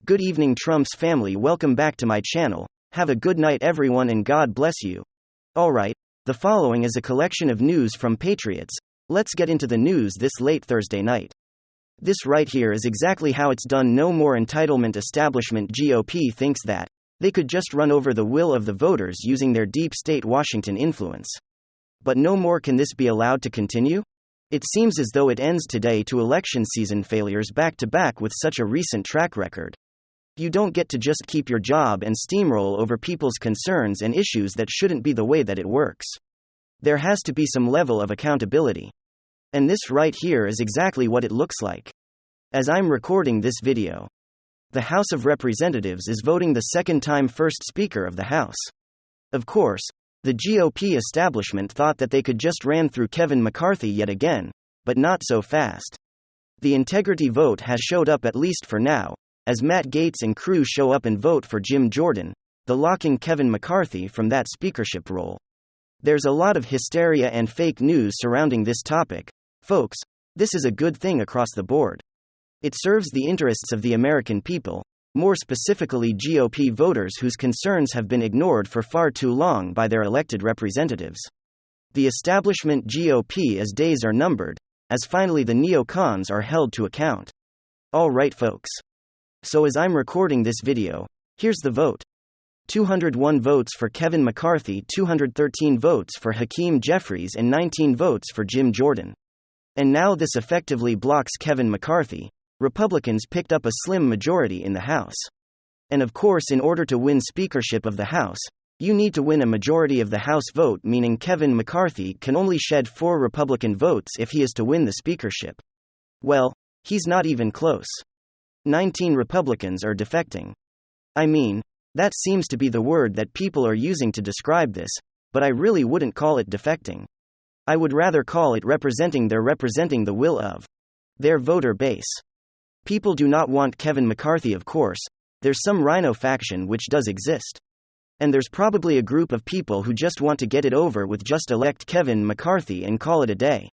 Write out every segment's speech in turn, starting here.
Good evening, Trump's family. Welcome back to my channel. Have a good night, everyone, and God bless you. Alright, the following is a collection of news from Patriots. Let's get into the news this late Thursday night. This right here is exactly how it's done. No more entitlement. Establishment GOP thinks that they could just run over the will of the voters using their deep state Washington influence. But no more can this be allowed to continue? It seems as though it ends today to election season failures back to back with such a recent track record. You don't get to just keep your job and steamroll over people's concerns and issues. That shouldn't be the way that it works. There has to be some level of accountability. And this right here is exactly what it looks like. As I'm recording this video, the House of Representatives is voting the second-time first Speaker of the House. Of course, the GOP establishment thought that they could just ram through Kevin McCarthy yet again, but not so fast. The integrity vote has showed up, at least for now, as Matt Gaetz and crew show up and vote for Jim Jordan, the locking Kevin McCarthy from that speakership role. There's a lot of hysteria and fake news surrounding this topic. Folks, this is a good thing across the board. It serves the interests of the American people, more specifically GOP voters whose concerns have been ignored for far too long by their elected representatives. The establishment GOP, as days are numbered, as finally the neocons are held to account. All right, folks. So as I'm recording this video, here's the vote. 201 votes for Kevin McCarthy, 213 votes for Hakeem Jeffries, and 19 votes for Jim Jordan. And now this effectively blocks Kevin McCarthy. Republicans picked up a slim majority in the House. And of course, in order to win speakership of the House, you need to win a majority of the House vote, meaning Kevin McCarthy can only shed 4 Republican votes if he is to win the speakership. Well, he's not even close. 19 Republicans are defecting. I mean, that seems to be the word that people are using to describe this, but I really wouldn't call it defecting. I would rather call it representing the will of their voter base. People do not want Kevin McCarthy, of course. There's some rhino faction which does exist. And there's probably a group of people who just want to get it over with, just elect Kevin McCarthy and call it a day.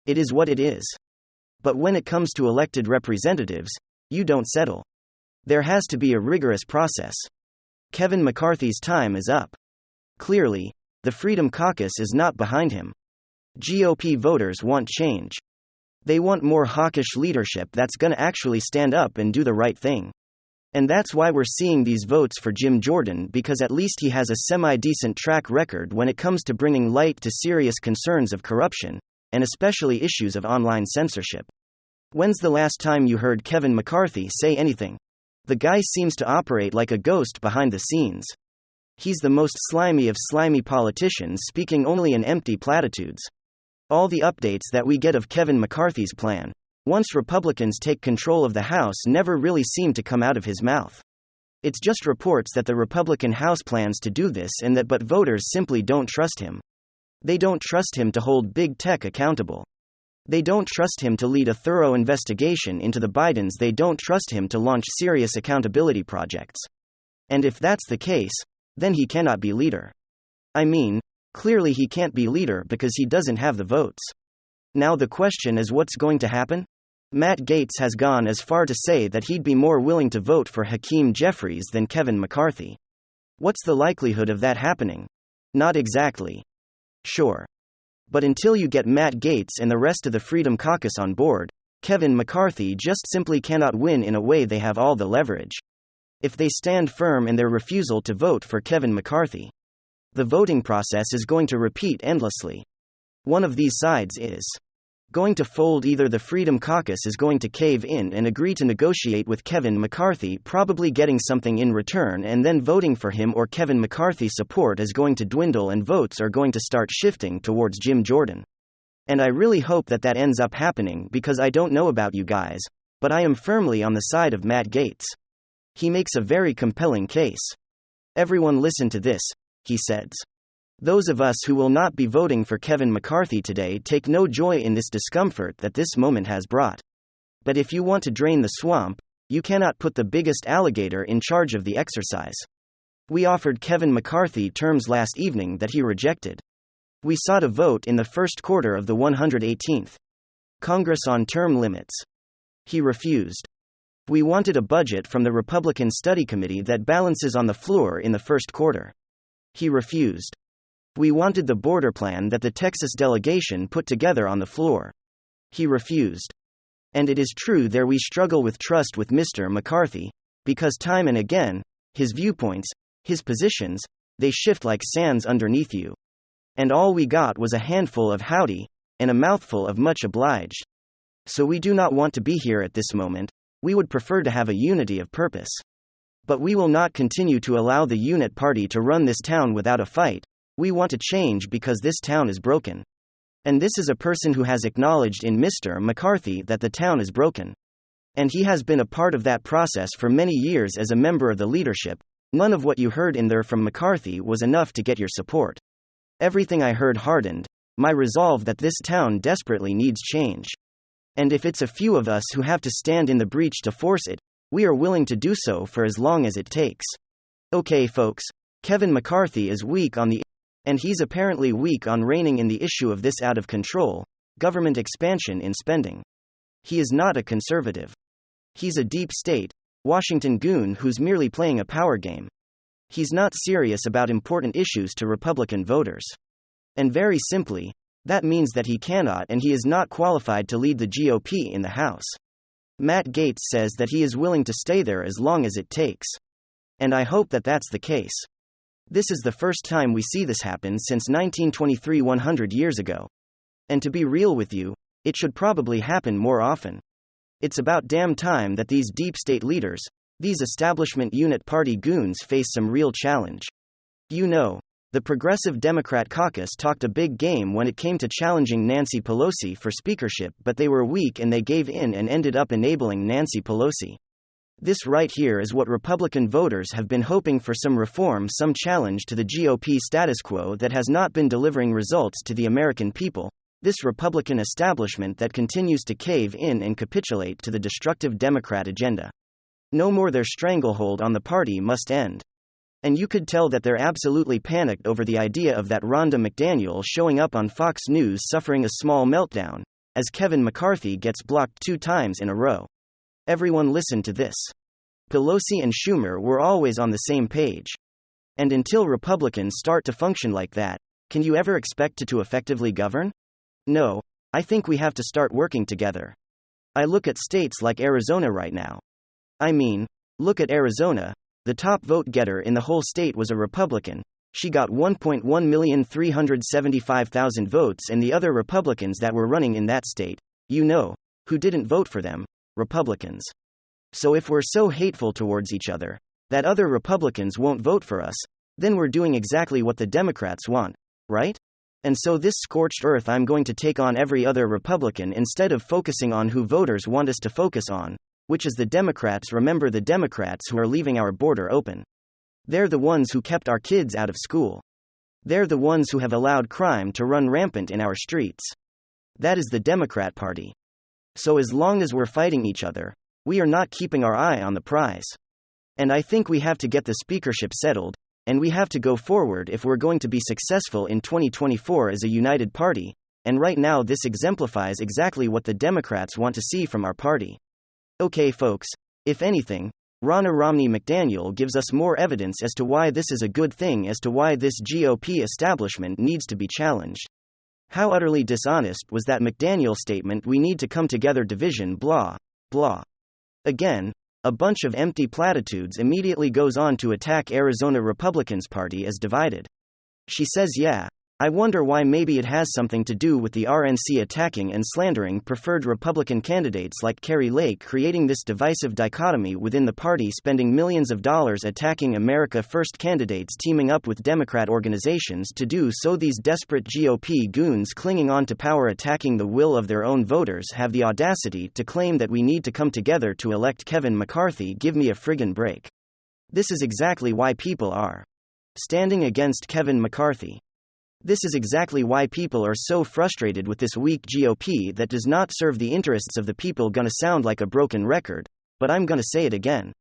It is what it is. But when it comes to elected representatives, you don't settle. There has to be a rigorous process. Kevin McCarthy's time is up. Clearly, the Freedom Caucus is not behind him. GOP voters want change. They want more hawkish leadership that's gonna actually stand up and do the right thing. And that's why we're seeing these votes for Jim Jordan, because at least he has a semi-decent track record when it comes to bringing light to serious concerns of corruption, and especially issues of online censorship. When's the last time you heard Kevin McCarthy say anything? The guy seems to operate like a ghost behind the scenes. He's the most slimy of slimy politicians, speaking only in empty platitudes. All the updates that we get of Kevin McCarthy's plan, once Republicans take control of the House, never really seem to come out of his mouth. It's just reports that the Republican House plans to do this and that, but voters simply don't trust him. They don't trust him to hold big tech accountable. They don't trust him to lead a thorough investigation into the Bidens. They don't trust him to launch serious accountability projects. And if that's the case, then he cannot be leader. I mean, clearly he can't be leader because he doesn't have the votes. Now the question is, what's going to happen? Matt Gaetz has gone as far to say that he'd be more willing to vote for Hakeem Jeffries than Kevin McCarthy. What's the likelihood of that happening? Not exactly sure. But until you get Matt Gaetz and the rest of the Freedom Caucus on board, Kevin McCarthy just simply cannot win. In a way, they have all the leverage. If they stand firm in their refusal to vote for Kevin McCarthy, the voting process is going to repeat endlessly. One of these sides is going to fold. Either the Freedom Caucus is going to cave in and agree to negotiate with Kevin McCarthy, probably getting something in return and then voting for him, or Kevin McCarthy's support is going to dwindle and votes are going to start shifting towards Jim Jordan. And I really hope that that ends up happening, because I don't know about you guys, but I am firmly on the side of Matt Gaetz. He makes a very compelling case. Everyone listen to this, he says. Those of us who will not be voting for Kevin McCarthy today take no joy in this discomfort that this moment has brought. But if you want to drain the swamp, you cannot put the biggest alligator in charge of the exercise. We offered Kevin McCarthy terms last evening that he rejected. We sought a vote in the first quarter of the 118th Congress on term limits. He refused. We wanted a budget from the Republican Study Committee that balances on the floor in the first quarter. He refused. We wanted the border plan that the Texas delegation put together on the floor. He refused. And it is true there we struggle with trust with Mr. McCarthy, because time and again, his viewpoints, his positions, they shift like sands underneath you. And all we got was a handful of howdy, and a mouthful of much obliged. So we do not want to be here at this moment, we would prefer to have a unity of purpose. But we will not continue to allow the unit party to run this town without a fight, we want to change because this town is broken. And this is a person who has acknowledged in Mr. McCarthy that the town is broken. And he has been a part of that process for many years as a member of the leadership. None of what you heard in there from McCarthy was enough to get your support. Everything I heard hardened my resolve that this town desperately needs change. And if it's a few of us who have to stand in the breach to force it, we are willing to do so for as long as it takes. Okay, folks, Kevin McCarthy is weak on the and he's apparently weak on reining in the issue of this out of control government expansion in spending. He is not a conservative. He's a deep state, Washington goon who's merely playing a power game. He's not serious about important issues to Republican voters. And very simply, that means that he cannot and he is not qualified to lead the GOP in the House. Matt Gaetz says that he is willing to stay there as long as it takes. And I hope that that's the case. This is the first time we see this happen since 1923, 100 years ago. And to be real with you, it should probably happen more often. It's about damn time that these deep state leaders, these establishment unit party goons face some real challenge. You know, the Progressive Democrat caucus talked a big game when it came to challenging Nancy Pelosi for speakership, but they were weak and they gave in and ended up enabling Nancy Pelosi. This right here is what Republican voters have been hoping for: some reform, some challenge to the GOP status quo that has not been delivering results to the American people, this Republican establishment that continues to cave in and capitulate to the destructive Democrat agenda. No more. Their stranglehold on the party must end. And you could tell that they're absolutely panicked over the idea of that Rhonda McDaniel showing up on Fox News suffering a small meltdown, as Kevin McCarthy gets blocked 2 times in a row. Everyone listen to this. Pelosi and Schumer were always on the same page. And until Republicans start to function like that, can you ever expect to effectively govern? No, I think we have to start working together. I look at states like Arizona right now. I mean, look at Arizona. The top vote getter in the whole state was a Republican. She got 1,137,500 votes, and the other Republicans that were running in that state, you know, who didn't vote for them? Republicans. So if we're so hateful towards each other that other Republicans won't vote for us, then we're doing exactly what the Democrats want, right? And so this scorched earth I'm going to take on every other Republican instead of focusing on who voters want us to focus on, which is the Democrats. Remember, the Democrats who are leaving our border open. They're the ones who kept our kids out of school. They're the ones who have allowed crime to run rampant in our streets. That is the Democrat Party. So as long as we're fighting each other, we are not keeping our eye on the prize. And I think we have to get the speakership settled, and we have to go forward if we're going to be successful in 2024 as a united party, and right now this exemplifies exactly what the Democrats want to see from our party. Okay, folks, if anything, Ronna Romney McDaniel gives us more evidence as to why this is a good thing, as to why this GOP establishment needs to be challenged. How utterly dishonest was that McDaniel statement, "We need to come together, division, blah, blah." Again, a bunch of empty platitudes. Immediately goes on to attack Arizona Republicans Party as divided. She says, yeah, I wonder why. Maybe it has something to do with the RNC attacking and slandering preferred Republican candidates like Kari Lake, creating this divisive dichotomy within the party, spending millions of dollars attacking America First candidates, teaming up with Democrat organizations to do so. These desperate GOP goons clinging on to power, attacking the will of their own voters, have the audacity to claim that we need to come together to elect Kevin McCarthy. Give me a friggin' break. This is exactly why people are standing against Kevin McCarthy. This is exactly why people are so frustrated with this weak GOP that does not serve the interests of the people. Gonna sound like a broken record, but I'm gonna say it again.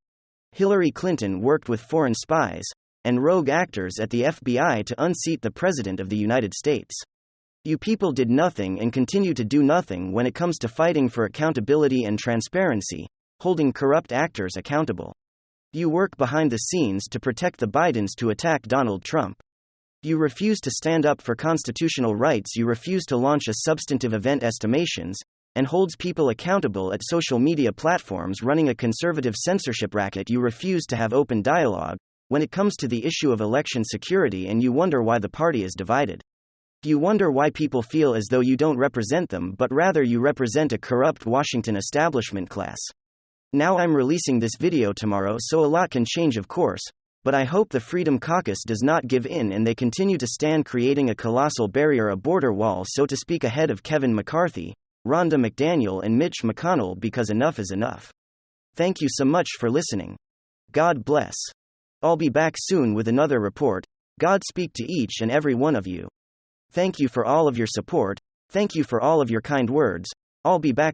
Hillary Clinton worked with foreign spies and rogue actors at the FBI to unseat the President of the United States. You people did nothing and continue to do nothing when it comes to fighting for accountability and transparency, holding corrupt actors accountable. You work behind the scenes to protect the Bidens to attack Donald Trump. You refuse to stand up for constitutional rights. You refuse to launch a substantive event estimations, and holds people accountable at social media platforms running a conservative censorship racket. You refuse to have open dialogue when it comes to the issue of election security, and you wonder why the party is divided. You wonder why people feel as though you don't represent them, but rather you represent a corrupt Washington establishment class. Now I'm releasing this video tomorrow, so a lot can change, of course, but I hope the Freedom Caucus does not give in and they continue to stand, creating a colossal barrier, a border wall, so to speak, ahead of Kevin McCarthy, Rhonda McDaniel and Mitch McConnell, because enough is enough. Thank you so much for listening. God bless. I'll be back soon with another report. God speak to each and every one of you. Thank you for all of your support. Thank you for all of your kind words. I'll be back